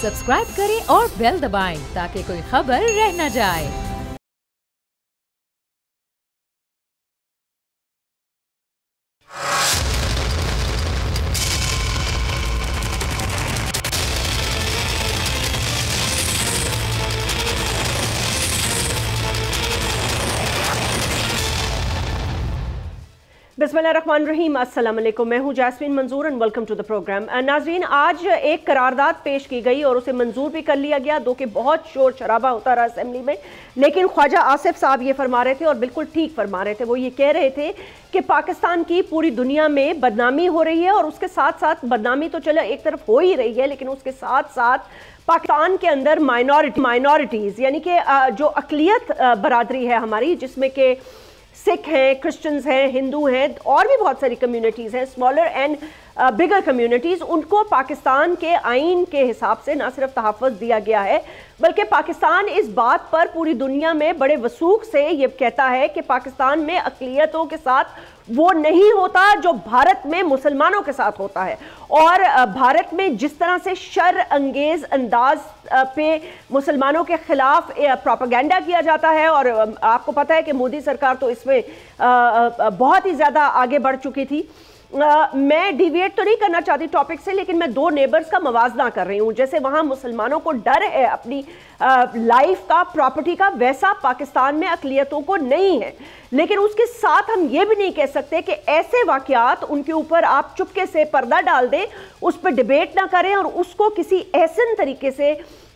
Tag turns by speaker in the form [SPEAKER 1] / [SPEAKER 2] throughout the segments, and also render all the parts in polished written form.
[SPEAKER 1] Subscribe करें और bell दबाएं ताकि कोई खबर रह न जाए।
[SPEAKER 2] बिस्मिल्लाहिर्रहमानिर्रहीम, अस्सलाम वालेकुम। मैं हूं Jasmine Manzoor and welcome to the programme. नाजरीन, आज एक करारदाद पेश की गई और उसे मंजूर भी कर लिया गया, दो कि बहुत शोर शराबा होता रहा असेंबली में। लेकिन ख्वाजा आसिफ साहब ये फरमा रहे थे और बिल्कुल ठीक फरमा रहे थे। वो ये कह रहे थे कि पाकिस्तान की पूरी दुनिया में बदनामी हो रही है और उसके साथ साथ बदनामी तो चलो एक तरफ हो ही रही है, लेकिन उसके साथ साथ पाकिस्तान के अंदर माइनॉरिटीज़ यानी कि जो अक़लियत बरादरी है हमारी, जिसमें कि सिख हैं, क्रिश्चियंस हैं, हिंदू हैं और भी बहुत सारी कम्युनिटीज़ हैं, स्मॉलर एंड बिगर कम्युनिटीज़, उनको पाकिस्तान के आइन के हिसाब से ना सिर्फ तहफ़्फ़ुज़ दिया गया है बल्कि पाकिस्तान इस बात पर पूरी दुनिया में बड़े वसूख से ये कहता है कि पाकिस्तान में अक़लियतों के साथ वो नहीं होता जो भारत में मुसलमानों के साथ होता है। और भारत में जिस तरह से शर अंगेज़ अंदाज पे मुसलमानों के ख़िलाफ़ प्रोपेगेंडा किया जाता है, और आपको पता है कि मोदी सरकार तो इसमें बहुत ही ज़्यादा आगे बढ़ चुकी थी। मैं डिविएट तो नहीं करना चाहती टॉपिक से, लेकिन मैं दो नेबर्स का मवाजना कर रही हूँ। जैसे वहाँ मुसलमानों को डर है अपनी लाइफ का, प्रॉपर्टी का, वैसा पाकिस्तान में अक़लियतों को नहीं है। लेकिन उसके साथ हम ये भी नहीं कह सकते कि ऐसे वाक़यात उनके ऊपर आप चुपके से पर्दा डाल दें, उस पर डिबेट ना करें और उसको किसी ऐसे तरीके से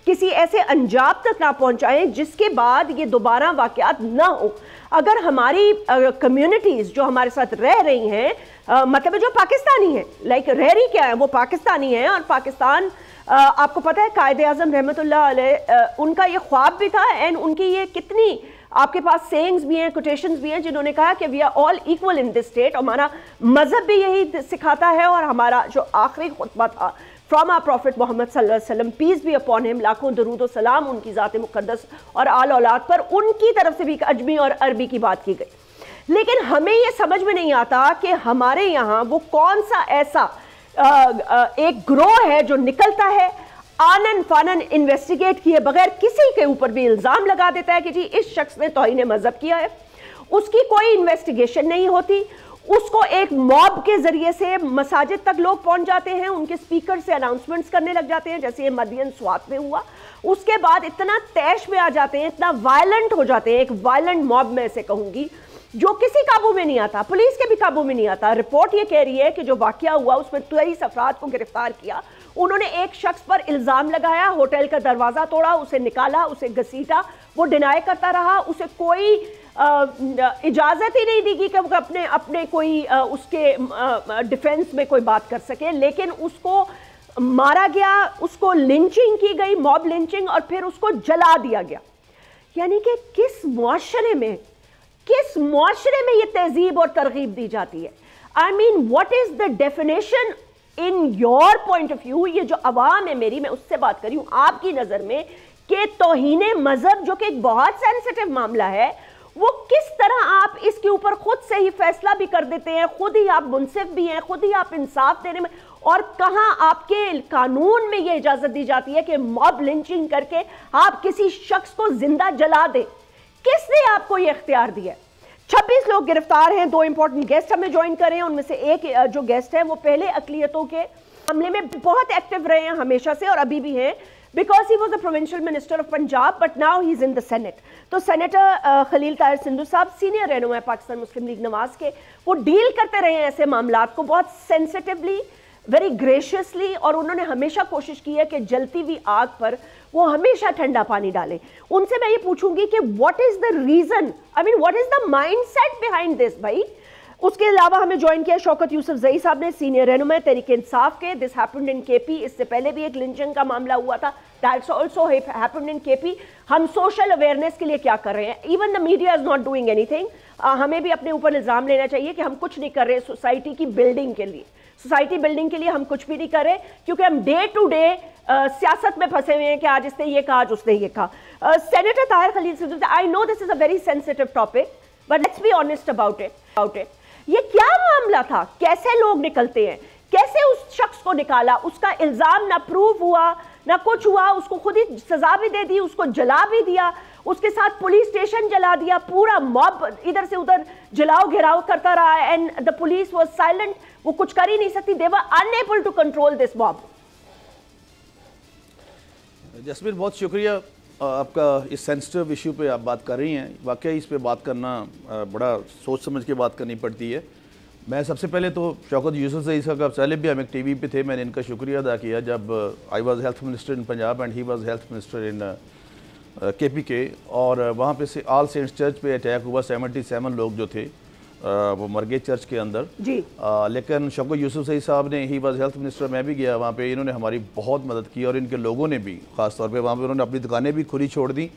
[SPEAKER 2] किसी ऐसे अंजाम तक ना पहुंचाएं जिसके बाद ये दोबारा वाक़यात ना हो। अगर हमारी कम्युनिटीज़ जो हमारे साथ रह रही हैं, मतलब जो पाकिस्तानी हैं, लाइक रह रही क्या है, वो पाकिस्तानी हैं। और पाकिस्तान आपको पता है कायद-ए-आज़म रहमतुल्लाह अलैह उनका ये ख्वाब भी था, एंड उनकी ये कितनी आपके पास सेइंग्स भी हैं, कोटेशंस भी हैं, जिन्होंने कहा कि we are all equal in this state. हमारा मज़हब भी यही सिखाता है और हमारा जो आखिरी खुतबा था फ्रॉम आवर प्रॉफिट मोहम्मद सल्लल्लाहु अलैहि वसल्लम, पीस बी अपॉन हिम, लाखों दरूद और सलाम उनकी ज़ात मुक़द्दस और आल औलाद पर, उनकी तरफ से भी अजमी और अरबी की बात की गई। लेकिन हमें ये समझ में नहीं आता कि हमारे यहाँ वो कौन सा ऐसा एक ग्रोह है जो निकलता है, आनन फानन इन्वेस्टिगेट किए बगैर किसी के ऊपर भी इल्ज़ाम लगा देता है कि जी इस शख्स ने तौहीन मज़हब किया है। उसकी कोई इन्वेस्टिगेशन नहीं होती। उसको एक मॉब के जरिए से मसाजिद तक लोग पहुंच जाते हैं, उनके स्पीकर से अनाउंसमेंट्स करने लग जाते हैं, जैसे ये मदियन स्वात में हुआ। उसके बाद इतना तैश में आ जाते हैं, इतना वायलेंट हो जाते हैं, एक वायलेंट मॉब में ऐसे कहूंगी, जो किसी काबू में नहीं आता, पुलिस के भी काबू में नहीं आता। रिपोर्ट ये कह रही है कि जो वाकया हुआ उसमें 23 अफराद को गिरफ्तार किया। उन्होंने एक शख्स पर इल्ज़ाम लगाया, होटल का दरवाज़ा तोड़ा, उसे निकाला, उसे घसीटा, वो डिनाई करता रहा, उसे कोई इजाज़त ही नहीं दी कि वो अपने कोई उसके डिफेंस में कोई बात कर सके। लेकिन उसको मारा गया, उसको लिंचिंग की गई, मॉब लिंचिंग, और फिर उसको जला दिया गया। यानी कि किस मुआशरे में ये तहजीब और तरगीब दी जाती है? आई mean what is the definition in your point of view? ये जो अवाम है मेरी, मैं उससे बात कर रही हूँ, आपकी नज़र में कि तौहीने मज़हब जो कि एक बहुत सेंसिटिव मामला है, वो किस तरह आप इसके ऊपर खुद से ही फैसला भी कर देते हैं, खुद ही आप मुनसिफ भी हैं, खुद ही आप इंसाफ देने में, और कहाँ आपके कानून में ये इजाज़त दी जाती है कि मॉब लिंचिंग करके आप किसी शख्स को जिंदा जला दें? किसने आपको ये इख्तियार दिया? 26 लोग गिरफ्तार हैं। दो इंपॉर्टेंट गेस्ट हमें ज्वाइन करें। उनमें से एक जो गेस्ट है वो पहले अक़लियतों के मामले में बहुत एक्टिव रहे हैं हमेशा से और अभी भी हैं, because he was the provincial minister of Punjab, but now he is in the Senate. तो सेनेटर खलील ताहिर सिंधु साहब सीनियर रहनुमा है पाकिस्तान मुस्लिम लीग नवाज के, वो डील करते रहे हैं ऐसे मामलात को बहुत सेंसिटिवली, वेरी ग्रेशियसली, और उन्होंने हमेशा कोशिश की है कि जलती हुई आग पर वो हमेशा ठंडा पानी डालें। उनसे मैं ये पूछूंगी कि what is the reason, I mean what is the mindset behind this भाई। उसके अलावा हमें ज्वाइन किया शौकत यूसुफ जई साहब ने, सीनियर रहनुमा तहरीक इंसाफ के। दिस हैपेंड इन केपी, इससे पहले भी एक लिंचिंग का मामला हुआ था, that's also happened in KP. हम सोशल अवेयरनेस के लिए क्या कर रहे हैं? Even the media is not doing anything. हमें भी अपने ऊपर इल्ज़ाम लेना चाहिए कि हम कुछ नहीं कर रहे सोसाइटी की बिल्डिंग के लिए। सोसाइटी बिल्डिंग के लिए हम कुछ भी नहीं कर रहे, क्योंकि हम डे टू डे सियासत में फंसे हुए हैं कि आज इसने ये कहा, आज उसने ये कहा। Senator Tahir Khalil Sindhu, I know this is a very sensitive topic, but let's be honest about it. ये क्या मामला था? कैसे लोग निकलते हैं? कैसे उस शख्स को निकाला? उसका इल्जाम ना प्रूव हुआ, ना कुछ हुआ, उसको खुद ही सजा भी दे दी, उसको जला भी दिया, उसके साथ पुलिस स्टेशन जला दिया, पूरा मॉब इधर से उधर जलाओ घेराव करता रहा and the police was silent, वो कुछ कर ही नहीं सकती, they were unable to control this mob.
[SPEAKER 3] Jasmine, बहुत शुक्रिया आपका इस सेंसिटिव इशू पे आप बात कर रही हैं। वाकई इस पे बात करना बड़ा सोच समझ के बात करनी पड़ती है। मैं सबसे पहले तो शौकत यूसुफ से इसका पहले भी हम एक टीवी पे थे, मैंने इनका शुक्रिया अदा किया जब I was health minister in Punjab and he was health minister in KPK, और वहाँ पे से ऑल सेंट्स चर्च पे अटैक हुआ, 77 लोग जो थे वो मर गए चर्च के अंदर जी। लेकिन शौकत यूसुफ सही साहब ने, ही वाज हेल्थ मिनिस्टर, मैं भी गया वहाँ पे, इन्होंने हमारी बहुत मदद की और इनके लोगों ने भी ख़ास तौर पे वहाँ पे उन्होंने अपनी दुकानें भी खुली छोड़ दी,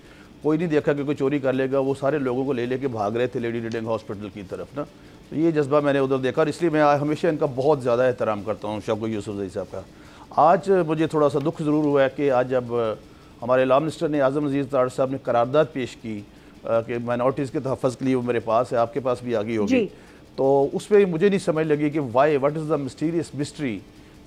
[SPEAKER 3] कोई नहीं देखा कि कोई चोरी कर लेगा, वो सारे लोगों को ले लेके भाग रहे थे लेडी रीडिंग हॉस्पिटल की तरफ ना। तो ये जज्बा मैंने उधर देखा और इसलिए मैं हमेशा इनका बहुत ज़्यादा एहतराम करता हूँ शौकत यूसुफ सही साहब का। आज मुझे थोड़ा सा दुख ज़रूर हुआ है कि आज जब हमारे लॉ मिनिस्टर ने आज़म अजीज़ तार साहब ने करारदाद पेश की कि माइनॉरिटीज़ के तहफ़्फ़ुज़ के लिए वो मेरे पास है, आपके पास भी आ गई होगी, तो उस पर मुझे नहीं समझ लगी कि why what is the mysterious mystery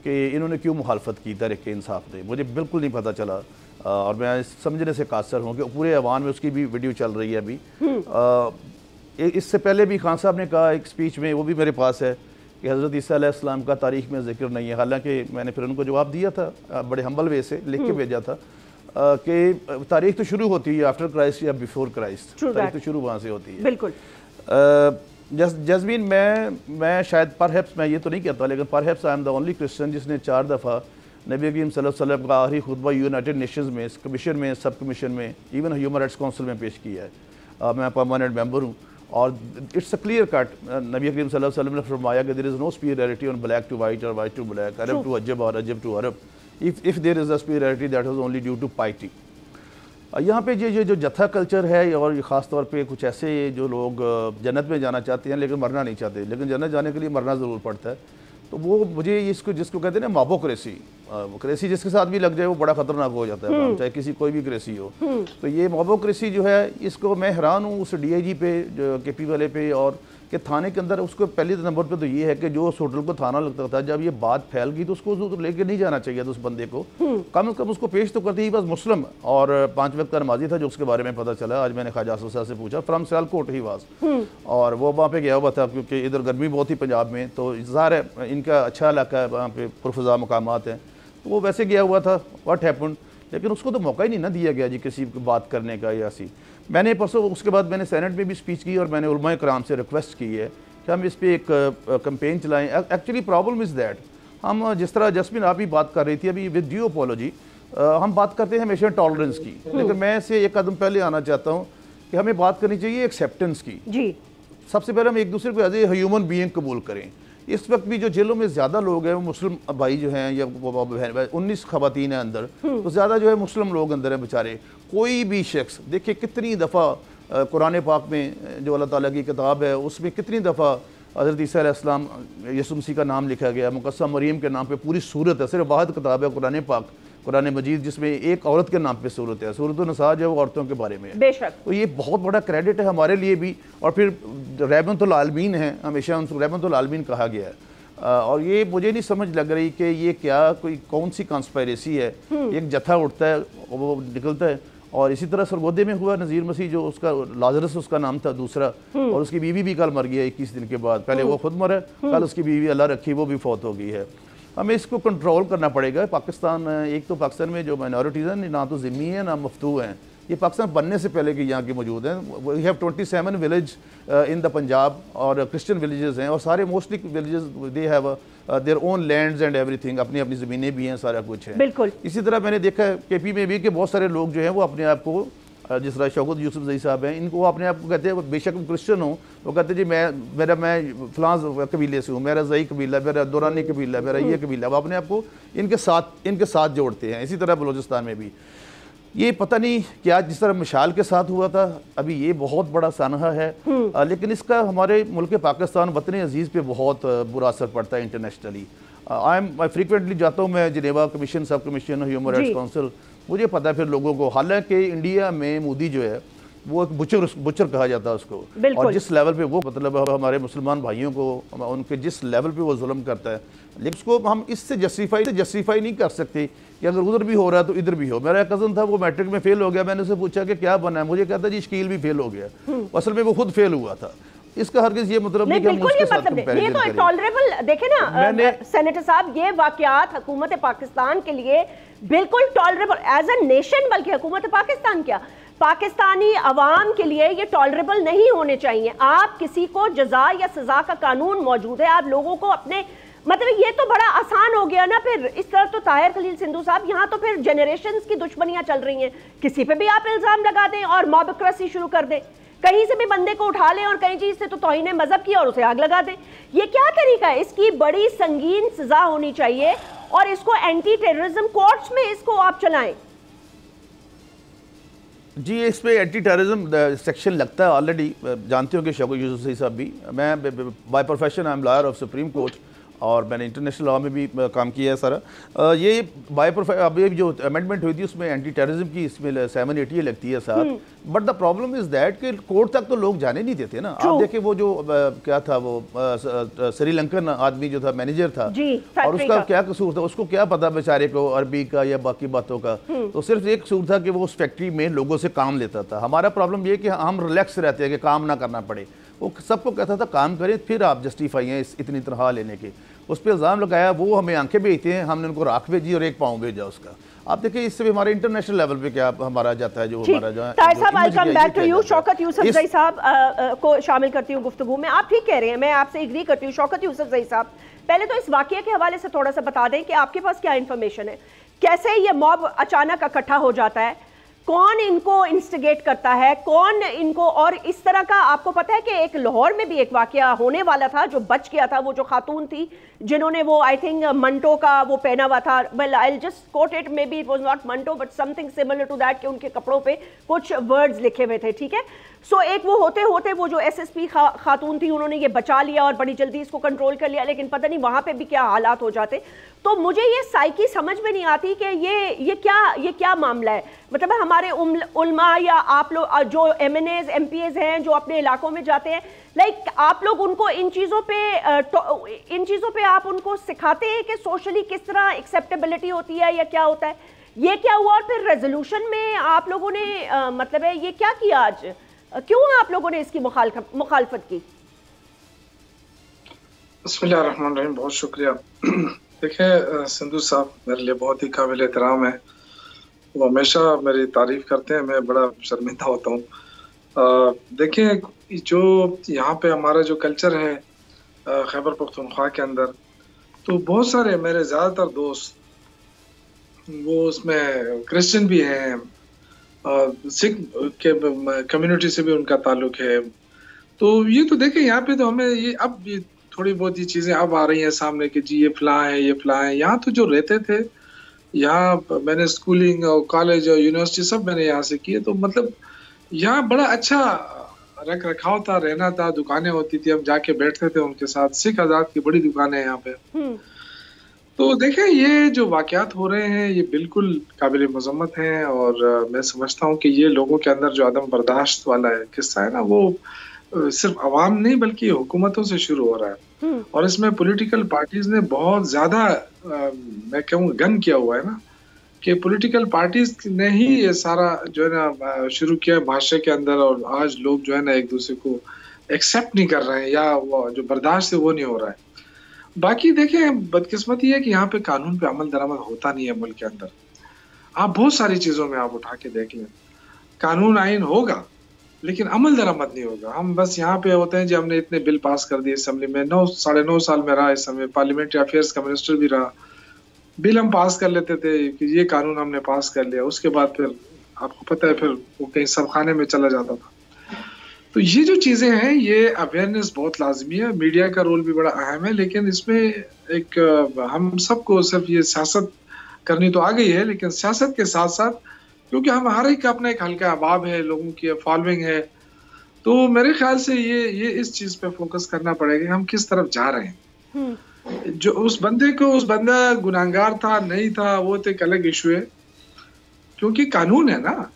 [SPEAKER 3] कि इन्होंने क्यों मुखालफत की तहरीक इंसाफ ने, मुझे बिल्कुल नहीं पता चला और मैं समझने से कासर हूँ कि पूरे अवान में उसकी भी वीडियो चल रही है अभी। इससे पहले भी खान साहब ने कहा एक स्पीच में, वो भी मेरे पास है, कि हज़रत ईसा अलैहिस्सलाम का तारीख़ में जिक्र नहीं है। हालांकि मैंने फिर उनको जवाब दिया था बड़े हम्बल वे से लिख के भेजा था कि तारीख़ तो शुरू होती है आफ्टर क्राइस्ट या बिफोर क्राइस्ट, तारीख़ तो शुरू वहाँ से होती है।
[SPEAKER 2] बिल्कुल।
[SPEAKER 3] जज़मीन, मैं शायद परहैप्स मैं ये तो नहीं कहता, लेकिन perhaps I am the only Christian जिसने 4 दफ़ा नबी करीम सल्लल्लाहु अलैहि वसल्लम का आखिरी खुतबा यूनाइटेड नेशंस में, कमीशन में, सब कमीशन में, इवन ह्यूमन राइट्स काउंसिल में पेश किया है। मैं परमानेंट मेंबर हूँ और इट्स अ क्लियर कट, नबी करीम सल्लल्लाहु अलैहि वसल्लम ने फरमाया कि there is no superiority on black to white और white to black, Arab to अजब और अजब to Arab, if there is a superiority that is only due to piety. यहाँ पे ये जो जत्था कल्चर है और ख़ास तौर पे कुछ ऐसे जो लोग जन्नत में जाना चाहते हैं लेकिन मरना नहीं चाहते, लेकिन जन्नत जाने के लिए मरना ज़रूर पड़ता है, तो वो मुझे इसको जिसको कहते हैं ना मॉबोक्रेसी, क्रेसी जिसके साथ भी लग जाए वो बड़ा ख़तरनाक हो जाता है, चाहे किसी कोई भी क्रेसी हो। तो ये मॉबोक्रेसी जो है, इसको मैं हैरान हूँ उस DIG पे, जो KP वाले पे, और कि थाने के अंदर उसको पहले नंबर पे तो ये है कि जो उस होटल को थाना लगता था, जब ये बात फैल गई तो उसको तो लेके नहीं जाना चाहिए था उस बंदे को, कम से कम उसको पेश तो करती ही, बस मुस्लिम और 5 वक्त का नमाजी था जो उसके बारे में पता चला। आज मैंने ख्वाजा आसिफ साहब से पूछा, फ्रॉम सियालकोट ही वाज, और वो वहाँ पे गया हुआ था क्योंकि इधर गर्मी बहुत ही पंजाब में, तो ज़ाहिर है इनका अच्छा इलाका है, वहाँ पे पुरफज़ा मकामात हैं, तो वो वैसे गया हुआ था। व्हाट हैपेंड, लेकिन उसको तो मौका ही नहीं ना दिया गया जी किसी की बात करने का या ऐसी। मैंने परसों उसके बाद मैंने सेनेट में भी स्पीच की और मैंने उलमा कराम से रिक्वेस्ट की है कि हम इस पर एक कैंपेन चलाएं। एक्चुअली प्रॉब्लम इज़ दैट हम जिस तरह जस्मिन आप भी बात कर रही थी अभी, विद ड्यू अपॉलॉजी, हम बात करते हैं हमेशा टॉलरेंस की, लेकिन मैं इससे एक कदम पहले आना चाहता हूँ कि हमें बात करनी चाहिए एक्सेप्टेंस की जी। सबसे पहले हम एक दूसरे को एज ए ह्यूमन बीइंग कबूल करें। इस वक्त भी जो जेलों में ज़्यादा लोग हैं वो मुस्लिम भाई जो हैं या 19 खवातीन हैं अंदर, तो ज़्यादा जो है मुस्लिम लोग अंदर हैं बेचारे। कोई भी शख्स देखिए कितनी दफ़ा कुरान पाक में जो अल्लाह ताला की किताब है उसमें कितनी दफ़ा हज़रत ईसा अलैहिस्सलाम यसु मसीह का नाम लिखा गया, मुक़द्दस मरियम के नाम पे पूरी सूरत है, सिर्फ वाहिद किताब है कुरान पाक, कुरान मजीद, जिसमें एक औरत के नाम पे सूरत है, सूरत निसा जो है वो औरतों के बारे में है। बेशक, तो ये बहुत बड़ा क्रेडिट है हमारे लिए भी। और फिर रहमतुल आलमीन है, हमेशा उनको रहमतुल आलमीन कहा गया है। और ये मुझे नहीं समझ लग रही कि ये क्या कोई कौन सी कॉन्स्पायरेसी है। एक जत्था उठता है वो निकलता है, और इसी तरह सरगोदे में हुआ नज़ीर मसीह जो उसका लाजरस उसका नाम था दूसरा, और उसकी बीवी भी कल मर गई है 21 दिन के बाद। पहले वो खुद मरा, कल उसकी बीवी अल्लाह रखी वो भी फौत हो गई है। हमें इसको कंट्रोल करना पड़ेगा। पाकिस्तान, एक तो पाकिस्तान में जो माइनॉरिटीज़ हैं ना तो ज़िम्मी है ना मफ्तू हैं, ये पाकिस्तान बनने से पहले के यहाँ के मौजूद हैं। We have 27 village in the Punjab और क्रिश्चियन विलेजेस हैं, और सारे mostly villages they have their own lands and everything, अपनी अपनी ज़मीनें भी हैं, सारा कुछ है। बिल्कुल। इसी तरह मैंने देखा है KP में भी कि बहुत सारे लोग जो हैं वो अपने आप को, जिस तरह शौकत यूसुफ ज़ई साहब हैं, इनको अपने आप को कहते हैं, बेशक क्रिश्चियन हो, वो कहते हैं जी मैं फलां कबीले से हूँ, मेरा ज़ई कबीला, मेरा दुरानी कबीला, मेरा ये कबीला, वो अपने आप को इनके साथ जोड़ते हैं। इसी तरह बलूचिस्तान में भी ये पता नहीं क्या, जिस तरह मिशाल के साथ हुआ था, अभी ये बहुत बड़ा सानहा है, लेकिन इसका हमारे मुल्क पाकिस्तान वतन अजीज़ पे बहुत बुरा असर पड़ता है इंटरनेशनली। मैं फ्रीक्वेंटली जाता हूँ, मैं जिनेवा कमीशन, सब कमीशन, ह्यूमन राइट्स काउंसिल, मुझे पता है फिर लोगों को। हालांकि इंडिया में मोदी जो है वो एक बुचर कहा जाता है उसको। और जिस लेवल पे वो मतलब हमारे मुसलमान भाइयों को उनके जिस लेवल पे वो जुल्म करता है, लेकिन उसको हम इससे जस्टिफाई नहीं कर सकते कि अगर उधर भी हो रहा है तो इधर भी हो। मेरा कज़न था, वो मैट्रिक में फेल हो गया, मैंने उससे पूछा कि क्या बना है, मुझे कहता जी शकील भी फेल हो गया। असल में वो खुद फेल हुआ था। इसका हरगिज़ ये मतलब नहीं कि हम उसके साथ कंपैरिजन करें।
[SPEAKER 2] टॉलरेबल देखे ना सेनेटर साहब, ये वाकयात हुकूमत पाकिस्तान के लिए बिल्कुल टॉलरेबल एज ए नेशन, बल्कि हुकूमत पाकिस्तान क्या पाकिस्तानी अवाम के लिए ये टॉलरेबल नहीं होने चाहिए। आप किसी को जजा या सजा का कानून मौजूद है, आप लोगों को अपने मतलब ये तो बड़ा आसान हो गया ना। फिर इस तरह तो ताहिर खलील सिंधु साहब, यहाँ तो फिर जनरेशंस की दुश्मनियां चल रही हैं, किसी पे भी आप इल्जाम लगा दें और मॉबक्रेसी शुरू कर दें, कहीं से भी बंदे को उठा लें और कहीं चीज से तो तौहीन मजहब की और उसे आग लगा दें। ये क्या तरीका है? इसकी बड़ी संगीन सजा होनी चाहिए और इसको एंटी टेररिज्म कोर्ट्स में इसको आप चलाएं।
[SPEAKER 3] जी, इस पे एंटी टेररिज्म सेक्शन लगता है ऑलरेडी, जानते हो कि शौकत यूसुफ सही साहब भी, मैं by profession I am lawyer of supreme court और मैंने इंटरनेशनल लॉ में भी काम किया है सारा। ये बाय अभी जो अमेंडमेंट हुई थी उसमें एंटी टेररिज्म की इसमें 780 लगती है साथ। But the problem is that कि कोर्ट तक तो लोग जाने नहीं देते ना। आप देखिए वो जो क्या था, वो श्रीलंकन आदमी जो था, मैनेजर था, और उसका क्या कसूर था, उसको क्या पता बेचारे को अरबी का या बाकी बातों का। तो सिर्फ एक कसूर था कि वो उस फैक्ट्री में लोगों से काम लेता था। हमारा प्रॉब्लम ये कि हम रिलैक्स रहते हैं कि काम ना करना पड़े। वो सबको कहता था काम करें, फिर आप जस्टिफाई हैं इतनी तनख्वाह लेने के। उस पर इल्ज़ाम लगाया, वो हमें आंखें भेजते हैं, हमने उनको राख भेजी और 1 पाँव भेजा उसका। आप देखिए इससे भी हमारे इंटरनेशनल लेवल पे क्या हमारा जाता है, जो हमारा जो
[SPEAKER 2] शौकत यूसुफजई साहब को शामिल करती हूँ गुफ्तगू में। आप ठीक कह रहे हैं, मैं आपसे एग्री करती हूँ। शौकत यूसुफजई साहब, पहले तो इस वाकये के हवाले से थोड़ा सा बता दें कि आपके पास क्या इन्फॉर्मेशन है, कैसे ये मॉब अचानक इकट्ठा हो जाता है, कौन इनको इंस्टिगेट करता है, कौन इनको, और इस तरह का आपको पता है कि एक लाहौर में भी एक वाकया होने वाला था जो बच गया था, वो जो खातून थी जिन्होंने वो आई थिंक मंटो का वो पहना हुआ था, well I will just quote it, maybe it was not Manto but something similar to that, कि उनके कपड़ों पे कुछ वर्ड्स लिखे हुए थे, ठीक है। सो एक वो होते होते वो जो एसएसपी खातून थी उन्होंने ये बचा लिया और बड़ी जल्दी इसको कंट्रोल कर लिया, लेकिन पता नहीं वहां पे भी क्या हालात हो जाते। तो मुझे ये साइकी समझ में नहीं आती कि ये क्या मामला है। मतलब हमारे उलमा या आप लोग जो एमएनएज एमपीएज हैं जो अपने इलाकों में जाते हैं, लाइक आप लोग उनको इन चीज़ों पे आप उनको सिखाते हैं कि सोशली किस तरह एक्सेप्टेबिलिटी होती है या क्या होता है, ये क्या हुआ? और फिर रेजोल्यूशन में आप लोगों ने मतलब है ये क्या किया आज, क्यों आप लोगों ने इसकी मुखालफत की?
[SPEAKER 4] बिस्मिल्लाहिर्रहमानिर्रहीम, बहुत शुक्रिया। देखिए सिंधु साहब मेरे लिए बहुत ही काबिल एहतराम है, वो हमेशा मेरी तारीफ करते हैं, मैं बड़ा शर्मिंदा होता हूँ। देखिए जो यहाँ पे हमारा जो कल्चर है खैबर पख्तूनख्वा के अंदर, तो बहुत सारे मेरे ज़्यादातर दोस्त वो उसमें क्रिश्चियन भी हैं, सिख के कम्युनिटी से भी उनका ताल्लुक है। तो ये तो देखें यहाँ पे तो हमें ये अब ये थोड़ी बहुत ये चीज़ें अब आ रही हैं सामने कि जी ये फलां है ये फलां है। यहाँ तो जो रहते थे, यहाँ मैंने स्कूलिंग और कॉलेज और यूनिवर्सिटी सब मैंने यहाँ से किए, तो मतलब यहाँ बड़ा अच्छा रख रखाव था, रहना था, दुकानें होती थी, हम जाके बैठते थे उनके साथ। सिख आजाद की बड़ी दुकानें हैं यहाँ पे। तो देखें ये जो वाकयात हो रहे हैं ये बिल्कुल काबिल मजम्मत हैं, और मैं समझता हूँ कि ये लोगों के अंदर जो अदम बर्दाश्त वाला है किस्सा है ना, वो सिर्फ अवाम नहीं बल्कि हुकूमतों से शुरू हो रहा है। और इसमें पॉलिटिकल पार्टीज ने बहुत ज्यादा मैं कहूँ गन किया हुआ है ना, कि पॉलिटिकल पार्टीज ने ही ये सारा जो है ना शुरू किया है माशरे के अंदर, और आज लोग जो है ना एक दूसरे को एक्सेप्ट नहीं कर रहे हैं, या वो जो बर्दाश्त है वो नहीं हो रहा है। बाकी देखें बदकिस्मती है कि यहाँ पे कानून पे अमल दरामद होता नहीं है मुल्क के अंदर। आप बहुत सारी चीजों में आप उठा के देख लें, कानून आइन होगा लेकिन अमल दरामद नहीं होगा। हम बस यहाँ पे होते हैं जी हमने इतने बिल पास कर दिए असेंबली में, 9 साल में रहा इस समय, पार्लियामेंट्री अफेयर्स का मिनिस्टर भी रहा, बिल हम पास कर लेते थे कि ये कानून हमने पास कर लिया, उसके बाद फिर आपको पता है फिर वो कहीं सबखाने में चला जाता था। तो ये जो चीजें हैं ये अवेयरनेस बहुत लाजमी है, मीडिया का रोल भी बड़ा अहम है, लेकिन इसमें एक हम सबको सिर्फ ये सियासत करनी तो आ गई है, लेकिन सियासत के साथ साथ क्योंकि हम हर एक का अपना एक हल्का अहबाब है, लोगों की फॉलोइंग है, तो मेरे ख्याल से ये इस चीज पे फोकस करना पड़ेगा हम किस तरफ जा रहे हैं। जो उस बंदा गुनाहगार था नहीं था वो तो एक अलग इशू है, क्योंकि कानून है ना,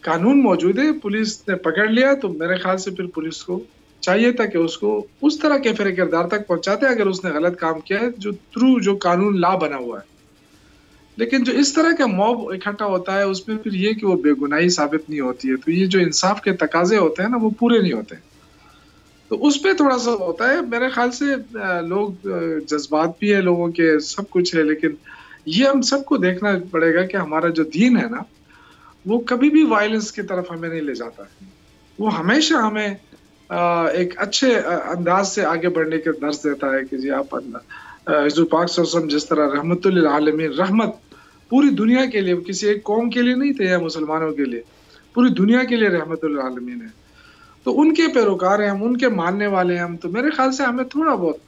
[SPEAKER 4] कानून मौजूद है, पुलिस ने पकड़ लिया, तो मेरे ख्याल से फिर पुलिस को चाहिए था कि उसको उस तरह के फेरे किरदार तक पहुंचाते अगर उसने गलत काम किया है, जो कानून ला बना हुआ है। लेकिन जो इस तरह का मॉब इकट्ठा होता है उसमें फिर ये कि वो बेगुनाही साबित नहीं होती है, तो ये जो इंसाफ के तकाजे होते हैं ना, वो पूरे नहीं होते। तो उस पर थोड़ा सा होता है। मेरे ख्याल से लोग जज्बात भी है लोगों के, सब कुछ है, लेकिन ये हम सबको देखना पड़ेगा कि हमारा जो दीन है ना, वो कभी भी वायलेंस की तरफ हमें नहीं ले जाता है। वो हमेशा हमें एक अच्छे अंदाज से आगे बढ़ने के दर्ज देता है कि जी आप हुज़ूर पाक सल्लल्लाहु अलैहि वसल्लम जिस तरह रहमतुल आलमीन, रहमत पूरी दुनिया के लिए, किसी एक कौम के लिए नहीं थे या मुसलमानों के लिए, पूरी दुनिया के लिए रहमतुल आलमीन है। तो उनके पैरोकार हैं हम, उनके मानने वाले हैं हम। तो मेरे ख्याल से हमें थोड़ा बहुत,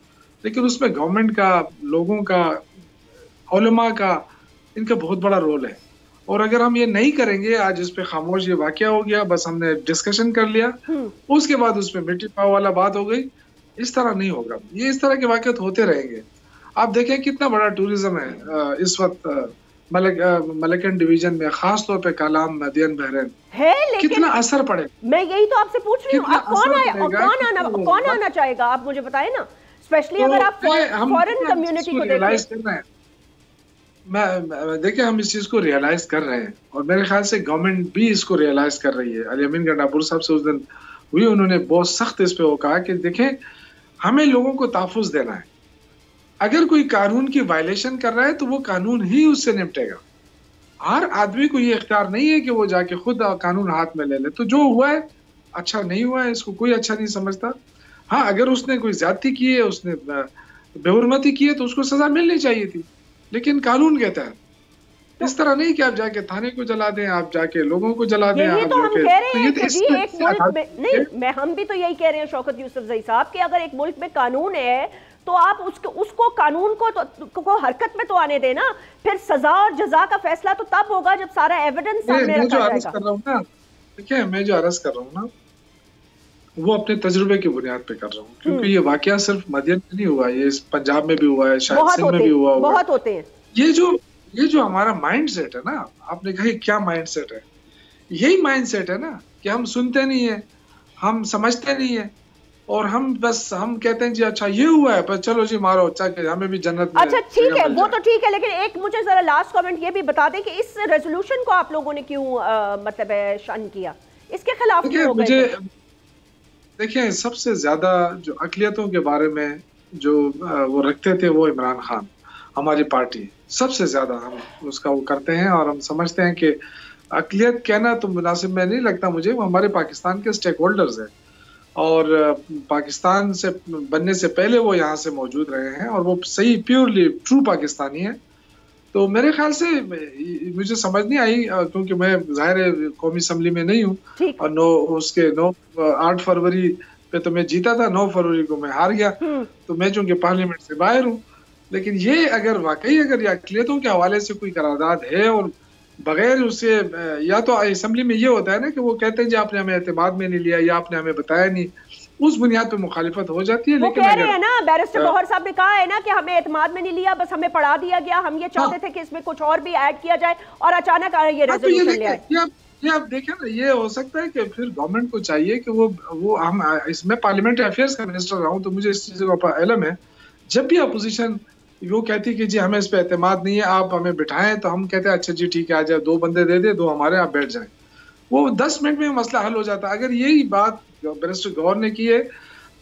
[SPEAKER 4] लेकिन उसमें गवर्नमेंट का, लोगों का, उलमा का, इनका बहुत बड़ा रोल है। और अगर हम ये नहीं करेंगे, आज इस पे खामोश ये वाकया हो गया, बस हमने डिस्कशन कर लिया, उसके बाद उसमें मिट्टी पाव वाला बात हो गई, इस तरह नहीं होगा। ये इस तरह के वाकयात होते रहेंगे। आप देखें कितना बड़ा टूरिज्म है इस वक्त मलकन डिवीजन में, खास तौर पे कालाम, मदियन, बहरैन
[SPEAKER 2] है, लेकिन
[SPEAKER 4] कितना असर पड़े।
[SPEAKER 2] मैं यही तो आपसे पूछ रही हूँ, कौन आना चाहेगा, आप मुझे बताएं ना, स्पेशली अगर आप फॉरेन कम्युनिटी को देखें।
[SPEAKER 4] देखिए हम इस चीज को रियलाइज कर रहे हैं और मेरे ख्याल से गवर्नमेंट भी इसको रियलाइज कर रही है। अली अमीन गंडापुर साहब से उस दिन हुई, उन्होंने बहुत सख्त इस पे वो कहा कि देखें हमें लोगों को तहफ़्फ़ुज़ देना है। अगर कोई कानून की वायलेशन कर रहा है तो वो कानून ही उससे निपटेगा। हर आदमी को ये इख्तियार नहीं है कि वो जाके खुद कानून हाथ में ले ले। तो जो हुआ है अच्छा नहीं हुआ है, इसको कोई अच्छा नहीं समझता। हाँ, अगर उसने कोई ज्यादती की है, उसने बेहुरमती की है तो उसको सजा मिलनी चाहिए थी, लेकिन कानून कहता है इस तरह नहीं कि आप जाके थाने को जला दें, आप जाके लोगों को जला दें।
[SPEAKER 2] यही तो हम कह रहे हैं कि जी एक मुल्क में नहीं, हम भी तो यही कह रहे हैं शौकत यूसुफजई साहब कि अगर एक मुल्क में कानून है तो आप उसको कानून को हरकत में तो आने देना। फिर सजा और जजा का फैसला तो तब होगा जब सारा एविडेंस सामने रखा जाएगा।
[SPEAKER 4] देखिए मैं जो अर्ज कर रहा हूँ ना, वो अपने तजुर्बे की बुनियाद पे कर रहा हूँ, क्योंकि ये वाकया सिर्फ मदियन में नहीं हुआ, ये पंजाब में भी हुआ है, शायद सिंध में भी हुआ,
[SPEAKER 2] बहुत होते हैं।
[SPEAKER 4] ये जो हमारा माइंड सेट है ना, आपने कहा क्या माइंड सेट है, यही माइंड सेट है ना कि हम सुनते नहीं है, हम समझते नहीं है और हम कहते हैं जी अच्छा ये हुआ है पर चलो जी मारो, अच्छा कि हमें भी जन्नत में।
[SPEAKER 2] अच्छा ठीक है, वो तो ठीक है, लेकिन एक मुझे जरा लास्ट कमेंट ये भी बता दें कि इस रेजोल्यूशन को आप लोगों ने क्यों मतलब शन किया, इसके खिलाफ क्यों हो गए?
[SPEAKER 4] देखिए सबसे ज्यादा जो अक़लियतों के बारे में जो वो रखते थे वो इमरान खान, हमारी पार्टी, सबसे ज्यादा हम उसका वो करते हैं और हम समझते हैं कि अक़लियत कहना तो मुनासिब में नहीं लगता मुझे, वो हमारे पाकिस्तान के स्टेक होल्डर्स हैं और पाकिस्तान से बनने से पहले वो यहाँ से मौजूद रहे हैं और वो सही प्योरली ट्रू पाकिस्तानी है। तो मेरे ख्याल से मुझे समझ नहीं आई, क्योंकि मैं ज़ाहिर कौमी असम्बली में नहीं हूँ और 8 फरवरी पे तो मैं जीता था, 9 फरवरी को मैं हार गया, तो मैं चूंकि पार्लियामेंट से बाहर हूँ। लेकिन ये अगर वाकई अगर अक़लियतों के हवाले से कोई करारदाद है और बगैर उससे, या तो असेंबली में ये होता है ना कि वो कहते हैं जी आपने हमें एतमाद में नहीं लिया या आपने हमें बताया नहीं, उस बुनियाद पे मुखालिफत हो जाती है।
[SPEAKER 2] लेकिन कह रहे हैं ना, बैरिस्टर गौहर साहब ने कहा है ना कि हमें एतमाद में नहीं लिया, बस हमें पढ़ा दिया गया, हम ये चाहते थे कि इसमें कुछ और भी ऐड किया जाए और अचानक ये रेजोल्यूशन ले आए।
[SPEAKER 4] ये आप देखें ना, ये हो सकता है कि फिर गवर्नमेंट को चाहिए कि वो हम इसमें पार्लियामेंट्री अफेयर्स का मिनिस्टर रहा हूँ तो मुझे इस चीज़ का इल्म है, जब भी अपोजिशन वो कहती कि जी हमें इस पे एतमाद नहीं है, आप हमें बिठाएं, तो हम कहते हैं अच्छा जी ठीक है, आ जाए, 2 बंदे दे दे, 2 हमारे, आप बैठ जाएं, वो 10 मिनट में मसला हल हो जाता। अगर यही बात बैरिस्टर गौहर ने की है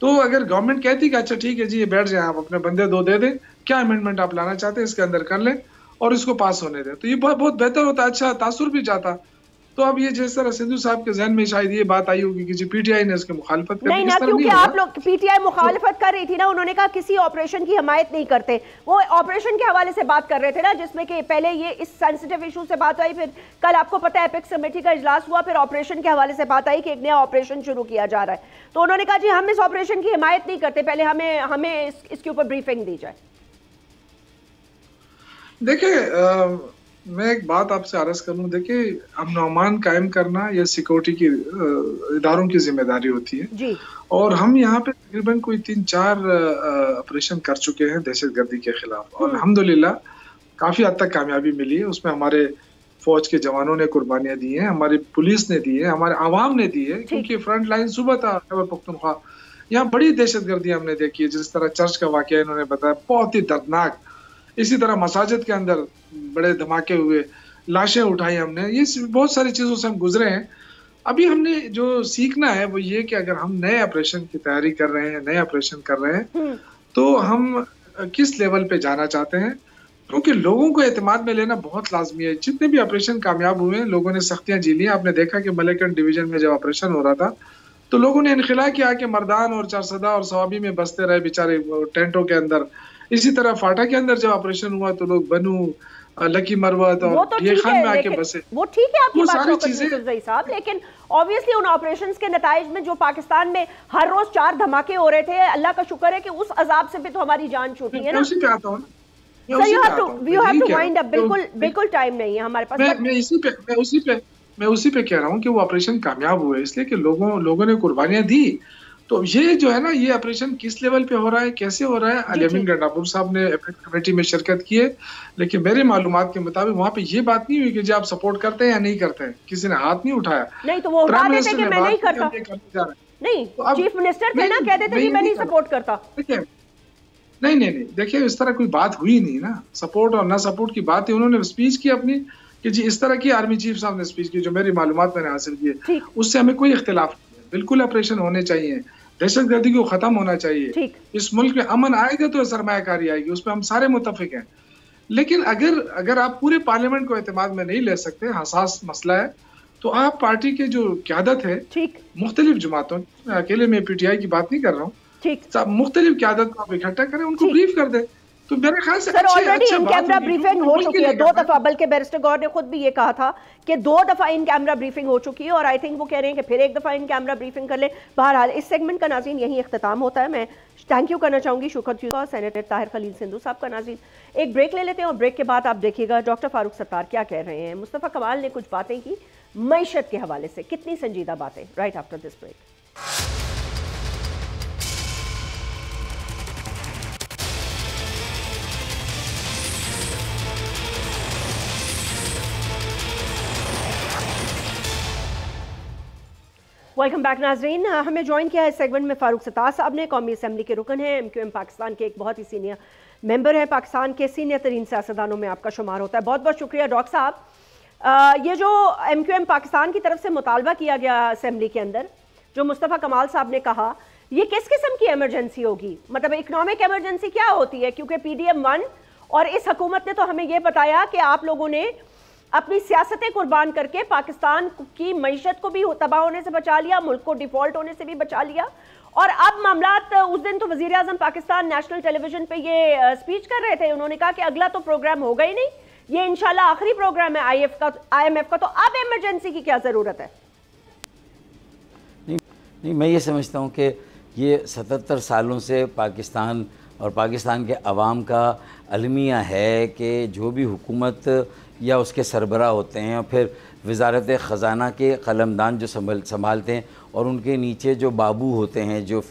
[SPEAKER 4] तो अगर गवर्नमेंट कहती कि अच्छा ठीक है जी ये बैठ जाए, आप अपने बंदे 2 दे दें, क्या अमेंडमेंट आप लाना चाहते हैं इसके अंदर कर लें और इसको पास होने दें, तो ये बहुत बेहतर होता, अच्छा तासुर भी जाता। तो अब ये जिस तरह सिंधु साहब के जहन में शायद ये बात आई होगी कि जी पीटीआई ने इसकी मुखालिफत कर
[SPEAKER 2] नहीं ना, क्योंकि आप लोग पीटीआई मुखालिफत कर रही थी ना, उन्होंने कहा किसी ऑपरेशन की हिमायत नहीं करते, वो ऑपरेशन के हवाले से बात कर रहे थे ना, जिसमें कि पहले ये इस सेंसिटिव इशू से बात आई, फिर कल आपको पता है एपिक्स कमेटी का इजलास हुआ, फिर ऑपरेशन के हवाले से बात आई कि एक नया ऑपरेशन शुरू किया जा रहा है, तो उन्होंने कहा जी हम इस ऑपरेशन की हिमायत नहीं करते, पहले हमें इसके ऊपर ब्रीफिंग दी जाए।
[SPEAKER 4] देखिए मैं एक बात आपसे अर्ज करूं, देखिए अमन कायम करना या सिक्योरिटी की इदारों की जिम्मेदारी होती है
[SPEAKER 2] जी।
[SPEAKER 4] और हम यहाँ पे तकरीबन कोई 3-4 ऑपरेशन कर चुके हैं दहशतगर्दी के खिलाफ और अल्हम्दुलिल्लाह काफी हद तक कामयाबी मिली है। उसमें हमारे फौज के जवानों ने कुर्बानियां दी हैं, हमारी पुलिस ने दी है, हमारे आवाम ने दी है, क्योंकि फ्रंट लाइन सुबह था खैबर पख्तूनख्वा, यहाँ बड़ी दहशतगर्दी हमने देखी है। जिस तरह चर्च का वाकया इन्होंने बताया, बहुत ही दर्दनाक। इसी तरह मसाजिद के अंदर बड़े धमाके हुए, लाशें उठाई हमने, ये बहुत सारी चीजों से हम गुजरे हैं। अभी हमने जो सीखना है वो ये कि अगर हम नए ऑपरेशन की तैयारी कर रहे हैं, नए ऑपरेशन कर रहे हैं, तो हम किस लेवल पे जाना चाहते हैं, क्योंकि लोगों को एतमाद में लेना बहुत लाजमी है। जितने भी ऑपरेशन कामयाब हुए हैं, लोगों ने सख्तियां झेली हैं। आपने देखा कि मलेकगंज डिवीजन में जब ऑपरेशन हो रहा था तो लोगों ने इनखिला किया कि मर्दान और चारसदा और सवाबी में बसते रहे बेचारे टेंटों के अंदर। इसी तरह फाटा के अंदर जब ऑपरेशन हुआ तो लोग बनू, लकी मरवत और ये खान में आके बसे।
[SPEAKER 2] वो ठीक है आपकी बात
[SPEAKER 4] चीजें
[SPEAKER 2] साहब, लेकिन ऑब्वियसली उन ऑपरेशंस के नताइज में जो पाकिस्तान में हर रोज 4 धमाके हो रहे थे, अल्लाह का शुक्र है कि उस अजाब से भी तो हमारी जान छूटी है ना।
[SPEAKER 4] उसी पे आता हूं ना,
[SPEAKER 2] sir you have to wind up. बिल्कुल टाइम नहीं है हमारे पास।
[SPEAKER 4] मैं उसी पे कह रहा हूँ कि वो ऑपरेशन कामयाब हुए इसलिए कि लोगों ने कुर्बानियां दी। तो ये जो है ना, ये ऑपरेशन किस लेवल पे हो रहा है, कैसे हो रहा है, अल-यमीन गंडापुर साहब ने कमेटी में शिरकत की है, लेकिन मेरे मालूमात के मुताबिक वहाँ पे ये बात नहीं हुई कि जी आप सपोर्ट करते हैं या नहीं करते हैं, किसी ने हाथ नहीं उठाया।
[SPEAKER 2] नहीं तो वो उठा देते कि मैं नहीं करता, नहीं चीफ मिनिस्टर थे ना, कहते थे कि मैं नहीं सपोर्ट करता।
[SPEAKER 4] नहीं, देखिए इस तरह कोई बात हुई नहीं ना, सपोर्ट और ना सपोर्ट की बात है। उन्होंने स्पीच की अपनी कि जी इस तरह की आर्मी चीफ साहब ने स्पीच की, जो मेरी मालूमात मैंने हासिल की है, उससे हमें कोई इख्तिलाफ नहीं है। बिल्कुल ऑपरेशन होने चाहिए, दहशतगर्दी को खत्म होना चाहिए, इस मुल्क में अमन आएगा तो सरमायाकारी आएगी, उस पर हम सारे मुत्तफिक हैं। लेकिन अगर आप पूरे पार्लियामेंट को एतमाद में नहीं ले सकते, हसास मसला है, तो आप पार्टी के जो क़यादत है मुख्तलिफ जमातों, अकेले में PTI की बात नहीं कर रहा हूँ, मुख्तलिफ क़यादत को आप इकट्ठा करें, उनको ब्रीफ कर दें। तो मेरे ख्याल से
[SPEAKER 2] sir already in camera briefing हो चुकी है 2 दफा, बल्कि बैरिस्टर गौर ने खुद भी ये कहा था कि 2 दफा इन कैमरा ब्रीफिंग हो चुकी है, और आई थिंक वो कह रहे हैं कि फिर एक दफा इन कैमरा ब्रीफिंग कर ले। बहरहाल इस सेगमेंट का नाज़रीन यही इख्तिताम होता है। मैं थैंक यू करना चाहूंगी शुक्र सेनेटर ताहिर खलील सिंधु साहब का। नाज़रीन एक ब्रेक ले लेते हैं और ब्रेक के बाद आप देखिएगा डॉक्टर फारूक सत्तार क्या कह रहे हैं। मुस्तफ़ा कमाल ने कुछ बातें की मईशत के हवाले से, कितनी संजीदा बातें, right after this break. Welcome back नाजरीन। हमें ज्वाइन किया है इस सेगमेंट में फारूक सत्तार साहब ने, कौमी असम्बली के रुकन हैं, MQM पाकिस्तान के एक बहुत ही सीनियर मेंबर है, पाकिस्तान के सीनियर तरीन सियासतदानों में आपका शुमार होता है। बहुत बहुत शुक्रिया डॉक्टर साहब। ये जो MQM पाकिस्तान की तरफ से मुतालबा किया गया असम्बली के अंदर, जो मुस्तफ़ा कमाल साहब ने कहा, ये किस किस्म की एमरजेंसी होगी, मतलब इकनॉमिक एमरजेंसी क्या होती है? क्योंकि PDM 1 और इस हुकूमत ने तो हमें ये बताया कि आप लोगों ने अपनी सियासतें कुर्बान करके पाकिस्तान की मईशत को भी तबाह होने से बचा लिया, मुल्क को डिफॉल्ट होने से भी बचा लिया, और अब मामलात, उस दिन तो वज़ीर आज़म पाकिस्तान नेशनल टेलीविजन पे ये स्पीच कर रहे थे, उन्होंने कहा कि अगला तो प्रोग्राम होगा ही नहीं, ये इंशाल्लाह आखिरी प्रोग्राम है IMF का, तो अब इमरजेंसी की क्या ज़रूरत है?
[SPEAKER 5] नहीं, मैं ये समझता हूँ कि ये 77 सालों से पाकिस्तान और पाकिस्तान के अवाम का अलमिया है कि जो भी हुकूमत या उसके सरबरा होते हैं, और फिर वज़ारत ख़ज़ाना के कलमदान जो संभालते हैं, और उनके नीचे जो बाबू होते हैं, जो